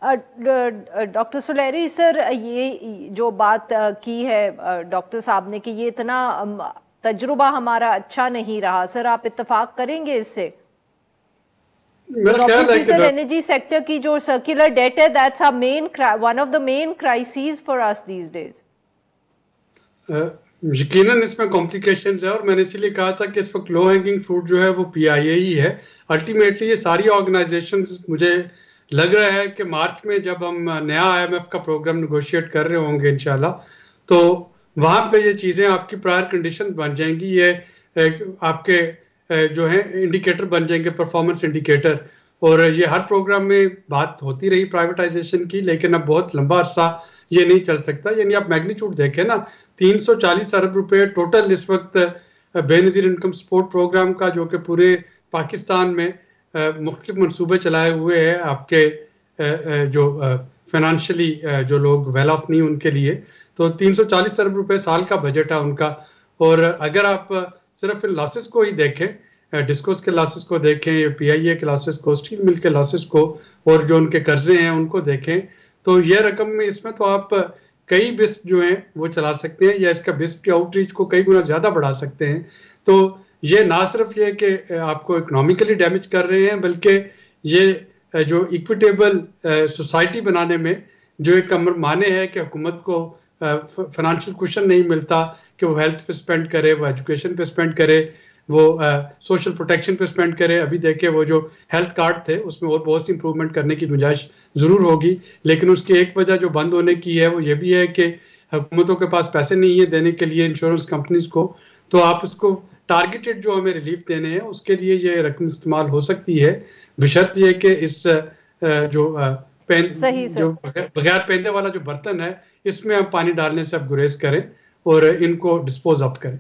Doctor सुलेरी sir, ये जो बात की है डॉक्टर साहब ने कि ये इतना तजुर्बा हमारा अच्छा नहीं रहा, सर आप इत्तेफाक करेंगे इससे? मेरा ख्याल है कि एनर्जी सेक्टर की जो सर्कुलर डेट है, that's our main one of the main crisis for us these days. यकीनन इसमें कॉम्प्लिकेशंस है, और मैंने इसीलिए कहा था कि इस वक्त लो हैंगिंग फ्रूट जो है वो पीआईए ही है। अल्टीमेटली ये सारी ऑर्गेनाइजेशंस, मुझे लग रहा है कि मार्च में जब हम नया आईएमएफ का प्रोग्राम नेगोशिएट कर रहे होंगे इंशाल्लाह, तो वहाँ पे ये चीज़ें आपकी प्रायर कंडीशन बन जाएंगी। ये आपके जो है इंडिकेटर बन जाएंगे, परफॉर्मेंस इंडिकेटर। और ये हर प्रोग्राम में बात होती रही प्राइवेटाइजेशन की, लेकिन अब बहुत लंबा अरसा ये नहीं चल सकता। यानी आप मैग्नीट्यूड देखें ना, 340 अरब रुपए टोटल इस वक्त बेनज़ीर इनकम सपोर्ट प्रोग्राम का, जो कि पूरे पाकिस्तान में मुख्तलिफ मनसूबे चलाए हुए हैं आपके जो फाइनेंशियली जो लोग वेल ऑफ नहीं उनके लिए। तो 340 अरब रुपए साल का बजट है उनका। और अगर आप सिर्फ इन लॉसेस को ही देखें, डिस्कोस के लॉसेस को देखें, पीआईए के लॉसेस को, स्टील मिल के लॉसेस को, और जो उनके कर्जे हैं उनको देखें, तो यह रकम में इसमें तो आप कई बिस्प जो हैं वो चला सकते हैं, या इसका बिस्प की आउटरीच को कई गुना ज़्यादा बढ़ा सकते हैं। तो ये ना सिर्फ ये कि आपको इकोनॉमिकली डैमेज कर रहे हैं, बल्कि ये जो इक्विटेबल सोसाइटी बनाने में जो एक अमर माने है कि हुकूमत को फाइनेंशियल कुशन नहीं मिलता कि वो हेल्थ पे स्पेंड करे, वो एजुकेशन पे स्पेंड करे, वो सोशल प्रोटेक्शन पे स्पेंड करे। अभी देखे वो जो हेल्थ कार्ड थे उसमें और बहुत सी इंप्रूवमेंट करने की गुंजाइश ज़रूर होगी, लेकिन उसकी एक वजह जो बंद होने की है वो ये भी है कि हुकूमतों के पास पैसे नहीं है देने के लिए इंश्योरेंस कंपनीज को। तो आप उसको टारगेटेड जो हमें रिलीफ देने हैं उसके लिए ये रकम इस्तेमाल हो सकती है, बशर्त ये कि इस जो जो बगैर पेंदे वाला जो बर्तन है इसमें हम पानी डालने से अब गुरेज करें और इनको डिस्पोज ऑफ करें।